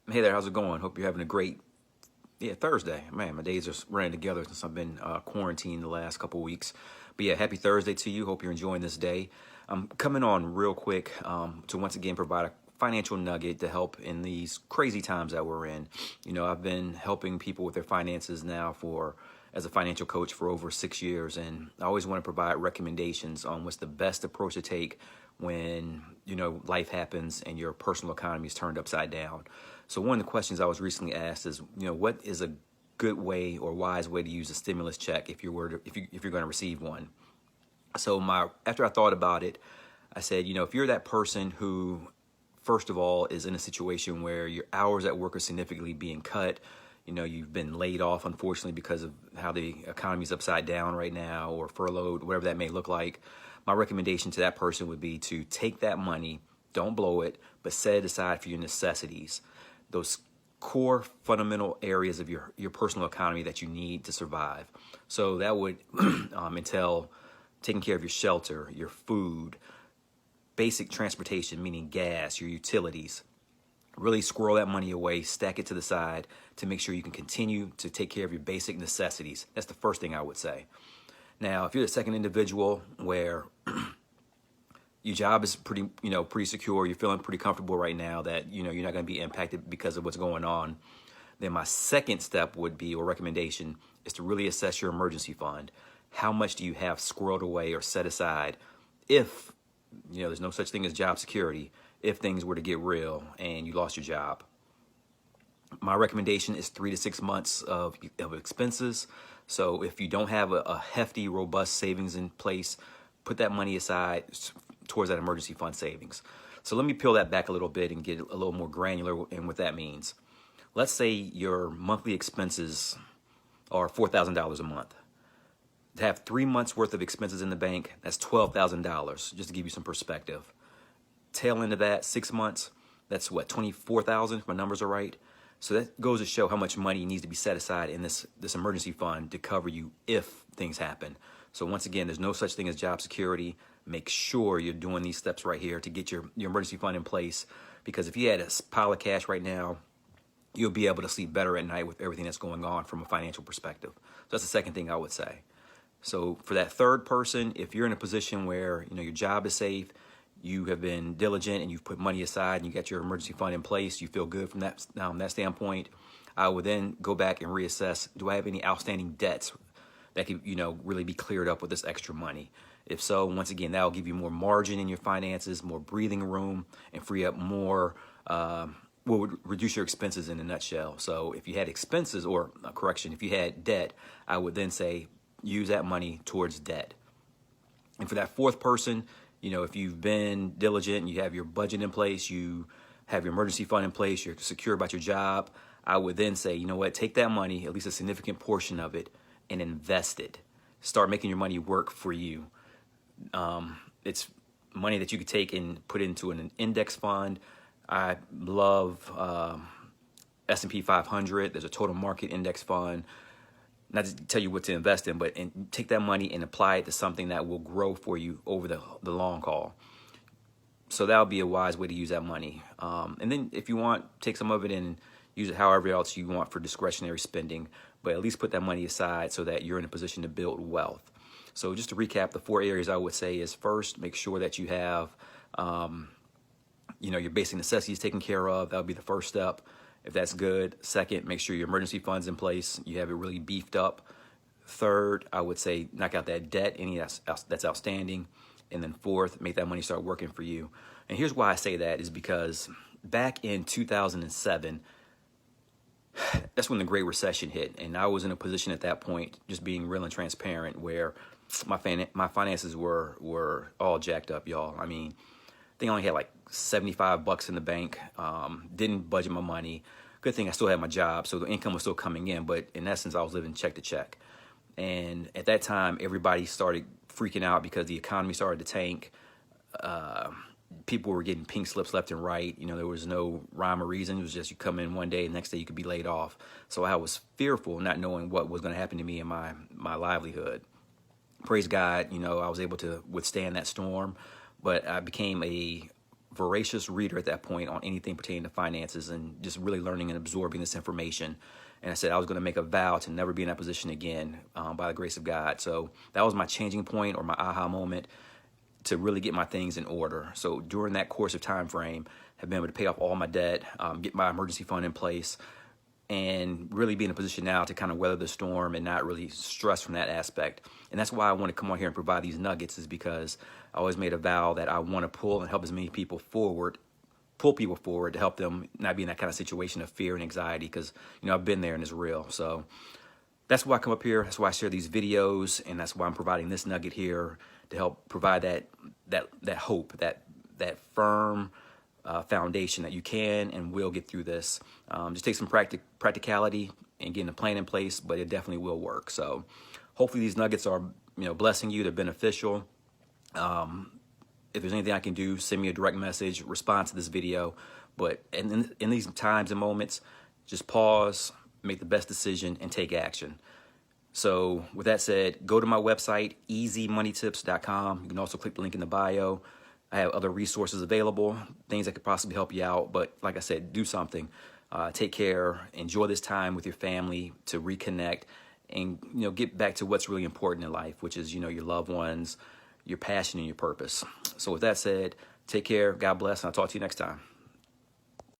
Hey there, how's it going? Hope you're having a great Thursday. Man, my days are running together since I've been quarantined the last couple weeks. But yeah, happy Thursday to you. Hope you're enjoying this day. I'm coming on real quick to once again provide a financial nugget to help in these crazy times that we're in. I've been helping people with their finances now as a financial coach for over 6 years, and I always want to provide recommendations on what's the best approach to take when life happens and your personal economy is turned upside down. So one of the questions I was recently asked is, what is a good way or wise way to use a stimulus check if you're going to receive one? So after I thought about it, I said, if you're that person who, first of all, is in a situation where your hours at work are significantly being cut, you've been laid off, unfortunately, because of how the economy is upside down right now, or furloughed, whatever that may look like. My recommendation to that person would be to take that money, don't blow it, but set it aside for your necessities, those core fundamental areas of your personal economy that you need to survive. So that would entail taking care of your shelter, your food, basic transportation, meaning gas, your utilities. Really squirrel that money away, stack it to the side to make sure you can continue to take care of your basic necessities. That's the first thing I would say. Now, if you're the second individual where your job is pretty secure, you're feeling pretty comfortable right now that, you're not going to be impacted because of what's going on, then my second step would be, or recommendation, is to really assess your emergency fund. How much do you have squirreled away or set aside if, there's no such thing as job security, if things were to get real and you lost your job? My recommendation is 3 to 6 months of expenses. So if you don't have a hefty, robust savings in place, put that money aside towards that emergency fund savings. So let me peel that back a little bit and get a little more granular in what that means. Let's say your monthly expenses are $4,000 a month. To have 3 months worth of expenses in the bank, that's $12,000, just to give you some perspective. Tail end of that, 6 months, that's what, 24,000 if my numbers are right. So that goes to show how much money needs to be set aside in this emergency fund to cover you if things happen. So once again, there's no such thing as job security. Make sure you're doing these steps right here to get your emergency fund in place, because if you had a pile of cash right now, you'll be able to sleep better at night with everything that's going on from a financial perspective. So that's the second thing I would say. So for that third person, if you're in a position where your job is safe, you have been diligent and you've put money aside and you got your emergency fund in place, you feel good from that standpoint, I would then go back and reassess, do I have any outstanding debts that could really be cleared up with this extra money? If so, once again, that'll give you more margin in your finances, more breathing room, and free up more, would reduce your expenses in a nutshell. So if you had expenses, or correction, if you had debt, I would then say use that money towards debt. And for that fourth person, if you've been diligent, you have your budget in place, you have your emergency fund in place, you're secure about your job, I would then say, take that money, at least a significant portion of it, and invest it. Start making your money work for you. It's money that you could take and put into an index fund. I love S&P 500. There's a total market index fund. Not to tell you what to invest in, but take that money and apply it to something that will grow for you over the long haul. So that would be a wise way to use that money. And then if you want, take some of it and use it however else you want for discretionary spending, but at least put that money aside so that you're in a position to build wealth. So just to recap, the 4 areas I would say is, first, make sure that you have your basic necessities taken care of. That would be the first step. If that's good. Second, make sure your emergency fund's in place. You have it really beefed up. Third, I would say knock out that debt, any that's outstanding. And then fourth, make that money start working for you. And here's why I say that is because back in 2007, that's when the Great Recession hit. And I was in a position at that point, just being real and transparent, where my finances were all jacked up, y'all. I mean, I think I only had like $75 in the bank. Didn't budget my money. Good thing I still had my job, so the income was still coming in. But in essence, I was living check to check. And at that time, everybody started freaking out because the economy started to tank. People were getting pink slips left and right. There was no rhyme or reason. It was just you come in one day, and the next day you could be laid off. So I was fearful, not knowing what was going to happen to me and my livelihood. Praise God, I was able to withstand that storm. But I became a voracious reader at that point on anything pertaining to finances and just really learning and absorbing this information. And I said I was going to make a vow to never be in that position again by the grace of God. So that was my changing point or my aha moment to really get my things in order. So during that course of time frame, have been able to pay off all my debt, get my emergency fund in place, and really be in a position now to kind of weather the storm and not really stress from that aspect. And that's why I want to come on here and provide these nuggets, is because I always made a vow that I want to pull and help as many people forward, pull people forward to help them not be in that kind of situation of fear and anxiety, because, you know, I've been there and it's real. So that's why I come up here. That's why I share these videos, and that's why I'm providing this nugget here to help provide that hope, that firm foundation that you can and will get through this. Just take some practicality and getting a plan in place, but it definitely will work. So hopefully these nuggets are, you know, blessing you. They're beneficial. If there's anything I can do, send me a direct message, respond to this video. But in these times and moments, just pause, make the best decision, and take action. So with that said, go to my website, easymoneytips.com. You can also click the link in the bio. I have other resources available, things that could possibly help you out. But like I said, do something. Take care. Enjoy this time with your family to reconnect and, you know, get back to what's really important in life, which is, you know, your loved ones, your passion, and your purpose. So with that said, take care. God bless, and I'll talk to you next time.